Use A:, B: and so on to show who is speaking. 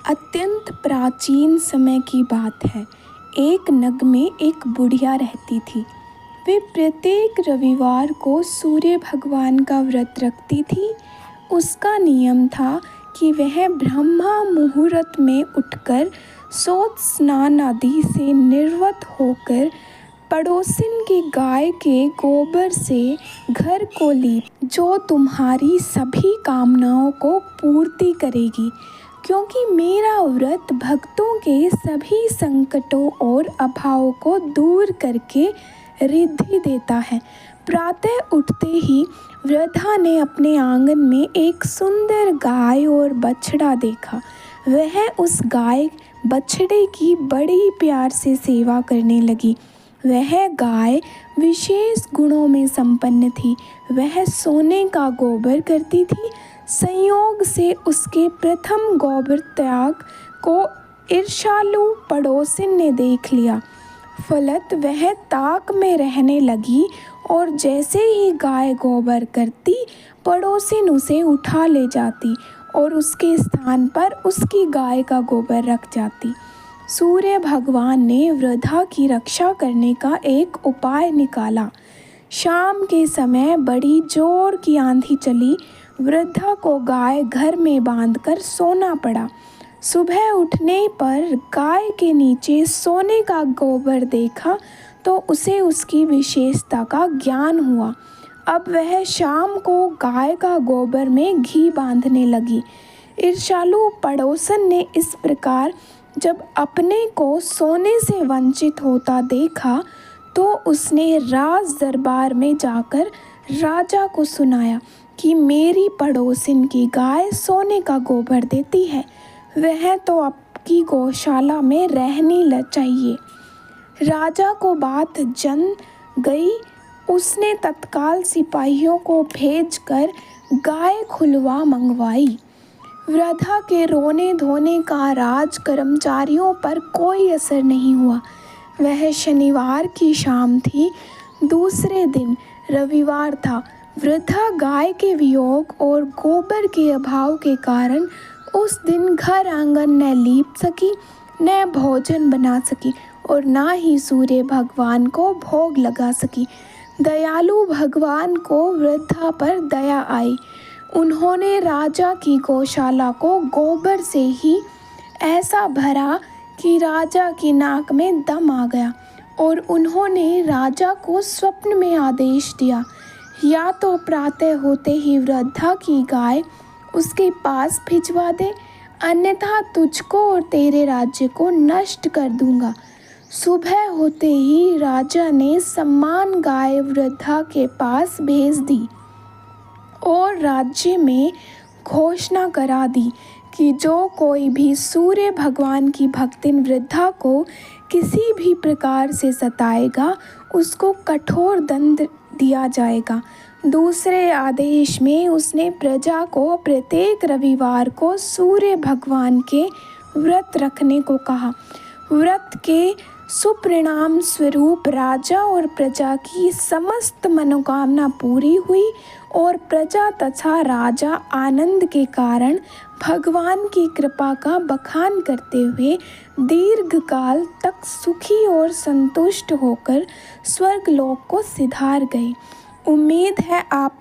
A: अत्यंत प्राचीन समय की बात है। एक नगर में एक बुढ़िया रहती थी। वे प्रत्येक रविवार को सूर्य भगवान का व्रत रखती थी। उसका नियम था कि वह ब्रह्म मुहूर्त में उठकर शौच स्नान आदि से निर्वृत होकर पड़ोसिन की गाय के गोबर से घर को लीप, जो तुम्हारी सभी कामनाओं को पूर्ति करेगी, क्योंकि मेरा व्रत भक्तों के सभी संकटों और अभावों को दूर करके रिद्धि देता है। प्रातः उठते ही वृद्धा ने अपने आंगन में एक सुंदर गाय और बछड़ा देखा। वह उस गाय बछड़े की बड़ी प्यार से सेवा करने लगी। वह गाय विशेष गुणों में संपन्न थी। वह सोने का गोबर करती थी। संयोग से उसके प्रथम गोबर त्याग को ईर्ष्यालु पड़ोसिन ने देख लिया। फलत वह ताक में रहने लगी और जैसे ही गाय गोबर करती, पड़ोसिन उसे उठा ले जाती और उसके स्थान पर उसकी गाय का गोबर रख जाती। सूर्य भगवान ने वृद्धा की रक्षा करने का एक उपाय निकाला। शाम के समय बड़ी जोर की आंधी चली। वृद्धा को गाय घर में बांधकर सोना पड़ा। सुबह उठने पर गाय के नीचे सोने का गोबर देखा तो उसे उसकी विशेषता का ज्ञान हुआ। अब वह शाम को गाय का गोबर में घी बांधने लगी। ईर्ष्यालु पड़ोसन ने इस प्रकार जब अपने को सोने से वंचित होता देखा तो उसने राज दरबार में जाकर राजा को सुनाया कि मेरी पड़ोसिन की गाय सोने का गोबर देती है, वह तो आपकी गौशाला में रहनी चाहिए। राजा को बात जन गई। उसने तत्काल सिपाहियों को भेजकर गाय खुलवा मंगवाई। वृद्धा के रोने धोने का राज कर्मचारियों पर कोई असर नहीं हुआ। वह शनिवार की शाम थी। दूसरे दिन रविवार था। वृद्धा गाय के वियोग और गोबर के अभाव के कारण उस दिन घर आंगन न लीप सकी, न भोजन बना सकी और ना ही सूर्य भगवान को भोग लगा सकी। दयालु भगवान को वृद्धा पर दया आई। उन्होंने राजा की गौशाला को गोबर से ही ऐसा भरा कि राजा की नाक में दम आ गया और उन्होंने राजा को स्वप्न में आदेश दिया, या तो प्रातः होते ही वृद्धा की गाय उसके पास भिजवा दे, अन्यथा तुझको और तेरे राज्य को नष्ट कर दूंगा। सुबह होते ही राजा ने सम्मान गाय वृद्धा के पास भेज दी और राज्य में घोषणा करा दी कि जो कोई भी सूर्य भगवान की भक्तिन वृद्धा को किसी भी प्रकार से सताएगा, उसको कठोर दंड दिया जाएगा। दूसरे आदेश में उसने प्रजा को प्रत्येक रविवार को सूर्य भगवान के व्रत रखने को कहा। व्रत के सुपरिणाम स्वरूप राजा और प्रजा की समस्त मनोकामना पूरी हुई और प्रजा तथा राजा आनंद के कारण भगवान की कृपा का बखान करते हुए दीर्घकाल तक सुखी और संतुष्ट होकर स्वर्गलोक को सिधार गए। उम्मीद है आप